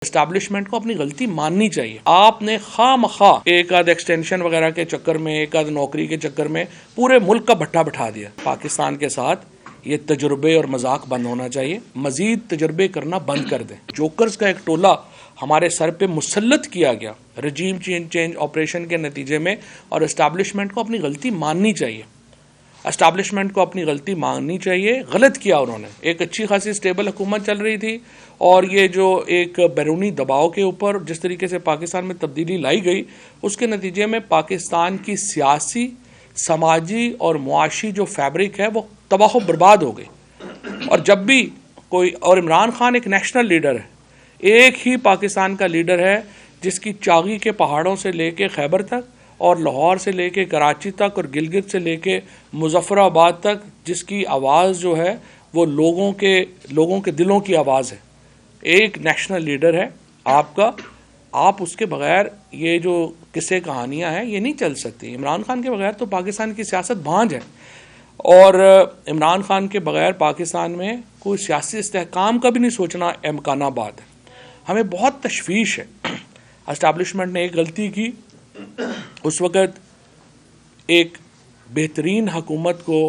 Establishment کو اپنی غلطی ماننی چاہیے. آپ نے خواہ مخواہ ایک آدھ ایکسٹینشن وغیرہ کے چکر میں، ایک آدھ نوکری کے چکر میں پورے ملک کا بھٹا بٹھا دیا. پاکستان کے ساتھ یہ تجربے اور مذاق بند ہونا چاہیے. مزید تجربے کرنا بند کر دیں. جوکرز کا ایک ٹولہ ہمارے سر پہ مسلط کیا گیا رجیم چینج آپریشن کے نتیجے میں، اور اسٹیبلشمنٹ کو اپنی غلطی ماننی چاہیے. اسٹیبلشمنٹ کو اپنی غلطی ماننی چاہیے. غلط کیا انہوں نے. ایک اچھی خاصی اسٹیبل حکومت چل رہی تھی، اور یہ جو ایک بیرونی دباؤ کے اوپر جس طریقے سے پاکستان میں تبدیلی لائی گئی، اس کے نتیجے میں پاکستان کی سیاسی، سماجی اور معاشی جو فیبرک ہے وہ تباہ و برباد ہو گئی. اور جب بھی کوئی، اور عمران خان ایک نیشنل لیڈر ہے، ایک ہی پاکستان کا لیڈر ہے جس کی چاغی کے پہاڑوں سے لے کے خیبر تک، اور لاہور سے لے کے کراچی تک، اور گلگت سے لے کے مظفر آباد تک، جس کی آواز جو ہے وہ لوگوں کے دلوں کی آواز ہے. ایک نیشنل لیڈر ہے آپ کا. آپ اس کے بغیر یہ جو قصے کہانیاں ہیں یہ نہیں چل سکتی. عمران خان کے بغیر تو پاکستان کی سیاست بھانج ہے، اور عمران خان کے بغیر پاکستان میں کوئی سیاسی استحکام کا بھی نہیں سوچنا امکان آباد ہے. ہمیں بہت تشویش ہے. اسٹیبلشمنٹ نے ایک غلطی کی. اس وقت ایک بہترین حکومت کو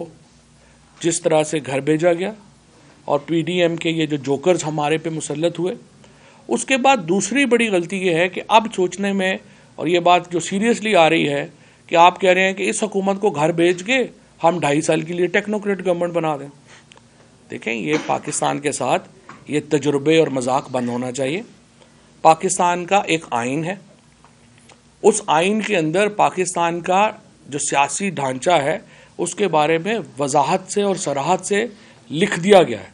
جس طرح سے گھر بھیجا گیا، اور پی ڈی ایم کے یہ جو جوکرز ہمارے پہ مسلط ہوئے، اس کے بعد دوسری بڑی غلطی یہ ہے کہ اب سوچنے میں، اور یہ بات جو سیریسلی آ رہی ہے کہ آپ کہہ رہے ہیں کہ اس حکومت کو گھر بھیج کے ہم 2.5 سال کے لیے ٹیکنوکریٹ گورنمنٹ بنا دیں. دیکھیں، یہ پاکستان کے ساتھ یہ تجربے اور مذاق بند ہونا چاہیے. پاکستان کا ایک آئین ہے. اس آئین کے اندر پاکستان کا جو سیاسی ڈھانچہ ہے اس کے بارے میں وضاحت سے اور صراحت سے لکھ دیا گیا ہے.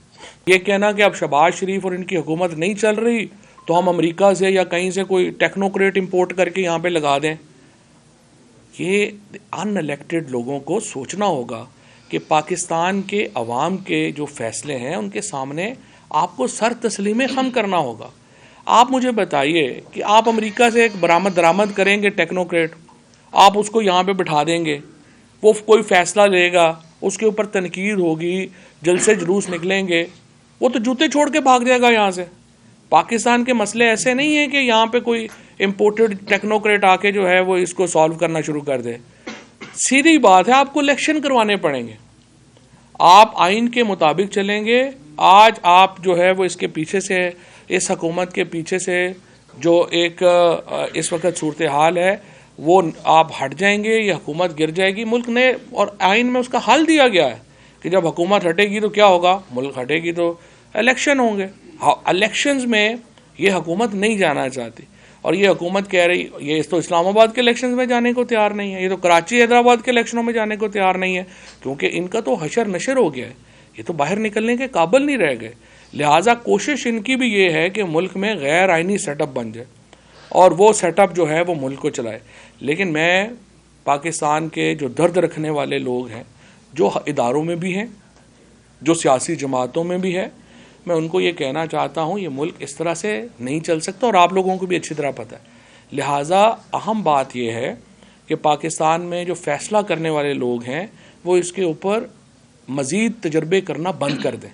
یہ کہنا کہ اب شہباز شریف اور ان کی حکومت نہیں چل رہی تو ہم امریکہ سے یا کہیں سے کوئی ٹیکنوکریٹ امپورٹ کر کے یہاں پہ لگا دیں، یہ ان الیکٹڈ لوگوں کو سوچنا ہوگا کہ پاکستان کے عوام کے جو فیصلے ہیں ان کے سامنے آپ کو سر تسلیم خم کرنا ہوگا. آپ مجھے بتائیے کہ آپ امریکہ سے ایک برآمد درآمد کریں گے ٹیکنوکریٹ، آپ اس کو یہاں پہ بٹھا دیں گے، وہ کوئی فیصلہ لے گا، اس کے اوپر تنقید ہوگی، جلسے جلوس نکلیں گے، وہ تو جوتے چھوڑ کے بھاگ جائے گا یہاں سے. پاکستان کے مسئلے ایسے نہیں ہیں کہ یہاں پہ کوئی امپورٹڈ ٹیکنوکریٹ آ کے جو ہے وہ اس کو سالو کرنا شروع کر دے. سیدھی بات ہے، آپ کو الیکشن کروانے پڑیں گے. آپ آئین کے مطابق چلیں گے. آج آپ جو ہے وہ اس کے پیچھے سے، اس حکومت کے پیچھے سے جو ایک اس وقت صورتحال ہے وہ آپ ہٹ جائیں گے، یہ حکومت گر جائے گی. ملک نے اور آئین میں اس کا حل دیا گیا ہے کہ جب حکومت ہٹے گی تو کیا ہوگا، ملک ہٹے گی تو الیکشن ہوں گے. الیکشنز میں یہ حکومت نہیں جانا چاہتی، اور یہ حکومت کہہ رہی، یہ تو اسلام آباد کے الیکشنز میں جانے کو تیار نہیں ہے، یہ تو کراچی حیدرآباد کے الیکشنوں میں جانے کو تیار نہیں ہے، کیونکہ ان کا تو حشر نشر ہو گیا ہے. یہ تو باہر نکلنے کے قابل نہیں رہ گئے. لہٰذا کوشش ان کی بھی یہ ہے کہ ملک میں غیر آئینی سیٹ اپ بن جائے، اور وہ سیٹ اپ جو ہے وہ ملک کو چلائے. لیکن میں پاکستان کے جو درد رکھنے والے لوگ ہیں، جو اداروں میں بھی ہیں، جو سیاسی جماعتوں میں بھی ہے، میں ان کو یہ کہنا چاہتا ہوں یہ ملک اس طرح سے نہیں چل سکتا، اور آپ لوگوں کو بھی اچھی طرح پتہ ہے. لہٰذا اہم بات یہ ہے کہ پاکستان میں جو فیصلہ کرنے والے لوگ ہیں وہ اس کے اوپر مزید تجربے کرنا بند کر دیں.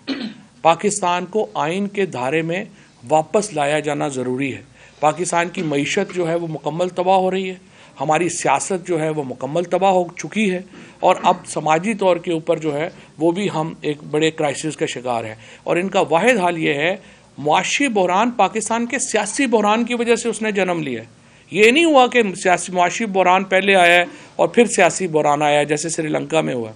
پاکستان کو آئین کے دھارے میں واپس لایا جانا ضروری ہے. پاکستان کی معیشت جو ہے وہ مکمل تباہ ہو رہی ہے، ہماری سیاست جو ہے وہ مکمل تباہ ہو چکی ہے، اور اب سماجی طور کے اوپر جو ہے وہ بھی ہم ایک بڑے کرائسس کا شکار ہیں. اور ان کا واحد حل یہ ہے، معاشی بحران پاکستان کے سیاسی بحران کی وجہ سے اس نے جنم لیا ہے. یہ نہیں ہوا کہ معاشی بحران پہلے آیا ہے اور پھر سیاسی بحران آیا ہے جیسے سری لنکا میں ہوا.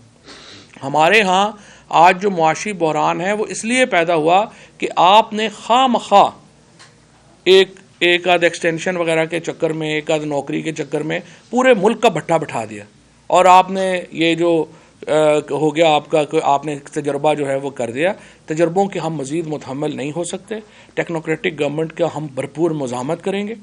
ہمارے ہاں آج جو معاشی بحران ہے وہ اس لیے پیدا ہوا کہ آپ نے خواہ مخواہ ایک آدھ ایکسٹینشن وغیرہ کے چکر میں، ایک آدھ نوکری کے چکر میں پورے ملک کا بھٹا بٹھا دیا. اور آپ نے یہ جو ہو گیا آپ کا، آپ نے تجربہ جو ہے وہ کر دیا. تجربوں کے ہم مزید متحمل نہیں ہو سکتے. ٹیکنوکریٹک گورنمنٹ کا ہم بھرپور مزاحمت کریں گے.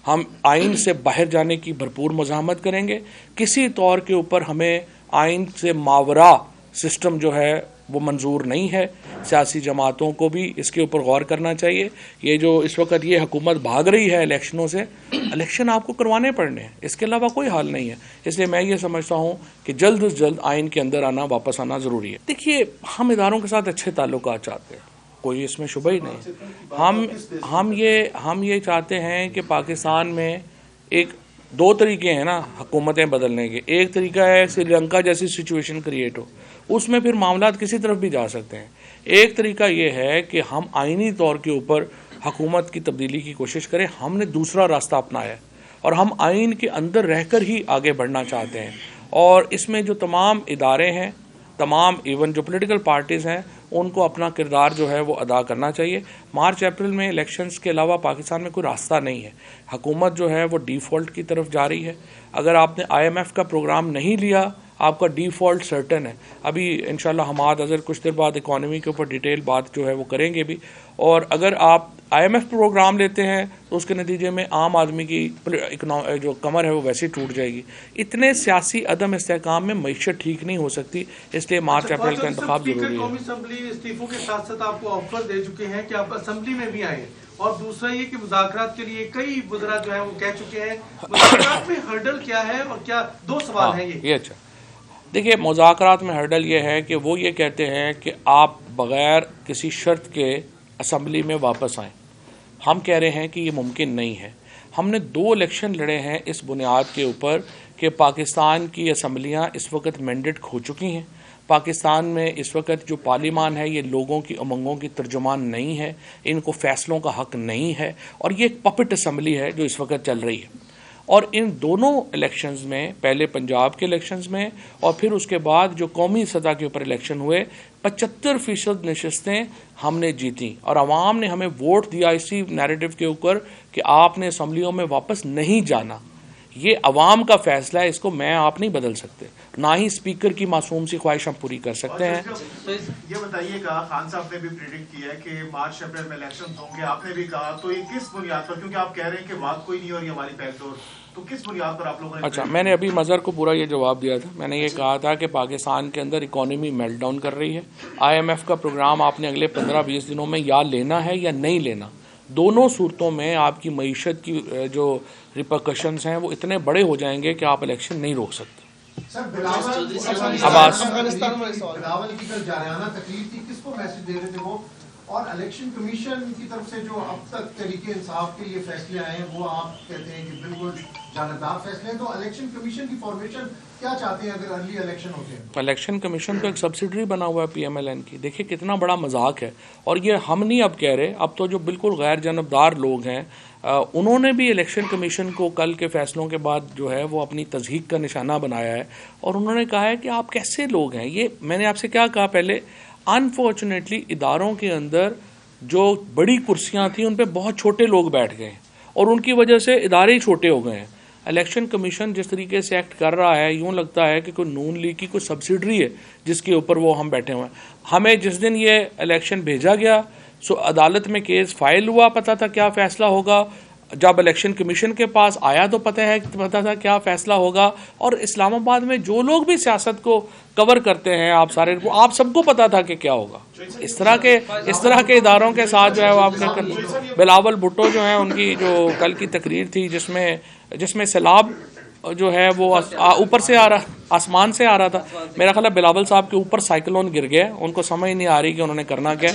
ہم آئین سے باہر جانے کی بھرپور مزاحمت کریں گے. کسی طور کے اوپر ہمیں آئین سے ماورا سسٹم جو ہے وہ منظور نہیں ہے. سیاسی جماعتوں کو بھی اس کے اوپر غور کرنا چاہیے. یہ جو اس وقت یہ حکومت بھاگ رہی ہے الیکشنوں سے، الیکشن آپ کو کروانے پڑنے ہیں، اس کے علاوہ کوئی حل نہیں ہے. اس لیے میں یہ سمجھتا ہوں کہ جلد از جلد آئین کے اندر واپس آنا ضروری ہے. دیکھیے، ہم اداروں کے ساتھ اچھے تعلقات چاہتے ہیں، کوئی اس میں شبہ ہی نہیں. ہم یہ چاہتے ہیں کہ پاکستان میں ایک دو طریقے ہیں نا حکومتیں بدلنے کے. ایک طریقہ ہے سری لنکا جیسی سچویشن کریٹ ہو, اس میں پھر معاملات کسی طرف بھی جا سکتے ہیں. ایک طریقہ یہ ہے کہ ہم آئینی طور کے اوپر حکومت کی تبدیلی کی کوشش کریں. ہم نے دوسرا راستہ اپنایا ہے اور ہم آئین کے اندر رہ کر ہی آگے بڑھنا چاہتے ہیں. اور اس میں جو تمام ادارے ہیں, تمام ایون جو پولیٹیکل پارٹیز ہیں, ان کو اپنا کردار جو ہے وہ ادا کرنا چاہیے. مارچ اپریل میں الیکشنز کے علاوہ پاکستان میں کوئی راستہ نہیں ہے. حکومت جو ہے وہ ڈیفالٹ کی طرف جا رہی ہے. اگر آپ نے IMF کا پروگرام نہیں لیا, آپ کا ڈیفالٹ سرٹن ہے. ابھی انشاءاللہ حماد اظہر کچھ دیر بعد اکانومی کے اوپر ڈیٹیل بات جو ہے وہ کریں گے بھی. اور اگر آپ IMF پروگرام لیتے ہیں تو اس کے نتیجے میں عام آدمی کی جو کمر ہے وہ ویسے ٹوٹ جائے گی. اتنے سیاسی عدم استحکام میں معیشت ٹھیک نہیں ہو سکتی, اس لیے مارچ اپریل کا انتخاب ضروری ہے. قومی اسمبلی استعفوں کے ساتھ ساتھ آپ کو آفر دے چکے ہیں کہ آپ اسمبلی میں بھی آئیں, اور دوسرا یہ کہ مذاکرات کے لیے کئی وزراء جو ہیں وہ کہہ چکے ہیں. مذاکرات میں ہرڈل کیا ہے اور کیا دو سوال ہیں یہ. اچھا دیکھیے, مذاکرات میں ہرڈل یہ ہے کہ وہ یہ کہتے ہیں کہ آپ بغیر کسی شرط کے اسمبلی میں واپس آئیں. ہم کہہ رہے ہیں کہ یہ ممکن نہیں ہے. ہم نے 2 الیکشن لڑے ہیں اس بنیاد کے اوپر کہ پاکستان کی اسمبلیاں اس وقت مینڈیٹ کھو چکی ہیں. پاکستان میں اس وقت جو پارلیمان ہے یہ لوگوں کی امنگوں کی ترجمان نہیں ہے, ان کو فیصلوں کا حق نہیں ہے, اور یہ ایک پپٹ اسمبلی ہے جو اس وقت چل رہی ہے. اور ان دونوں الیکشنز میں, پہلے پنجاب کے الیکشنز میں اور پھر اس کے بعد جو قومی سطح کے اوپر الیکشن ہوئے, 75% نشستیں ہم نے جیتیں, اور عوام نے ہمیں ووٹ دیا اسی نیریٹو کے اوپر کہ آپ نے اسمبلیوں میں واپس نہیں جانا. یہ عوام کا فیصلہ ہے, اس کو میں آپ نہیں بدل سکتے, نہ ہی اسپیکر کی معصوم سی خواہش ہم پوری کر سکتے ہیں. یہ بتائیے گا, خان صاحب نے بھی پریڈکٹ کیا ہے کہ مارچ اپریل میں الیکشن ہوں گے, آپ نے بھی کہا, تو یہ کس بنیاد پر, کیونکہ آپ کہہ رہے ہیں کہ بات کوئی نہیں ہو رہی ہماری بیک ڈور, تو کس بنیاد پر آپ لوگوں نے. اچھا, میں نے ابھی مظہر کو پورا یہ جواب دیا تھا. میں نے یہ کہا تھا کہ پاکستان کے اندر اکانومی میلٹ ڈاؤن کر رہی ہے. IMF کا پروگرام آپ نے اگلے 15-20 دنوں میں یا لینا ہے یا نہیں لینا. دونوں صورتوں میں آپ کی معیشت کی جو ریپرکشنز ہیں وہ اتنے بڑے ہو جائیں گے کہ آپ الیکشن نہیں روک سکتے. بلاول کی کل جارحانہ تقریر تھی, کس کو میسج دے رہے تھے وہ, اور الیکشن کمیشن کی طرف سے جو اب تک تحریک انصاف کے یہ فیصلے آئے ہیں وہ آپ کہتے ہیں کہ بالکل جانبدار فیصلے ہیں, تو الیکشن کمیشن کی فارمیشن کیا چاہتے ہیں اگر ارلی الیکشن ہوتے ہیں؟ الیکشن کمیشن تو ایک سبسیڈری بنا ہوا ہے PMLN کی. دیکھیے کتنا بڑا مذاق ہے, اور یہ ہم نہیں اب کہہ رہے, اب تو جو بالکل غیر جانبدار لوگ ہیں انہوں نے بھی الیکشن کمیشن کو کل کے فیصلوں کے بعد جو ہے وہ اپنی تضحیق کا نشانہ بنایا ہے, اور انہوں نے کہا ہے کہ آپ کیسے لوگ ہیں. یہ میں نے آپ سے کیا کہا پہلے, انفارچونیٹلی اداروں کے اندر جو بڑی کرسیاں تھیں ان پہ بہت چھوٹے لوگ بیٹھ گئے ہیں, اور ان کی وجہ سے ادارے ہی چھوٹے ہو گئے ہیں. الیکشن کمیشن جس طریقے سے ایکٹ کر رہا ہے, یوں لگتا ہے کہ کوئی نون لیگ کی کوئی سبسیڈری ہے جس کے اوپر وہ ہم بیٹھے ہوئے ہیں. ہمیں جس دن یہ الیکشن بھیجا گیا عدالت میں کیس فائل ہوا, پتہ تھا کیا فیصلہ ہوگا. جب الیکشن کمیشن کے پاس آیا تو پتہ تھا کیا فیصلہ ہوگا. اور اسلام آباد میں جو لوگ بھی سیاست کو کور کرتے ہیں, آپ سب کو پتہ تھا کہ کیا ہوگا. اس طرح کے اداروں کے ساتھ جو ہے وہ آپ نے بلاول بھٹو جو ہیں ان کی جو کل کی تقریر تھی جس میں سیلاب جو ہے وہ اوپر سے آ رہا, آسمان سے آ رہا تھا. میرا خیال ہے بلاول صاحب کے اوپر سائیکلون گر گیا, ان کو سمجھ نہیں آ رہی کہ انہوں نے کرنا کیا.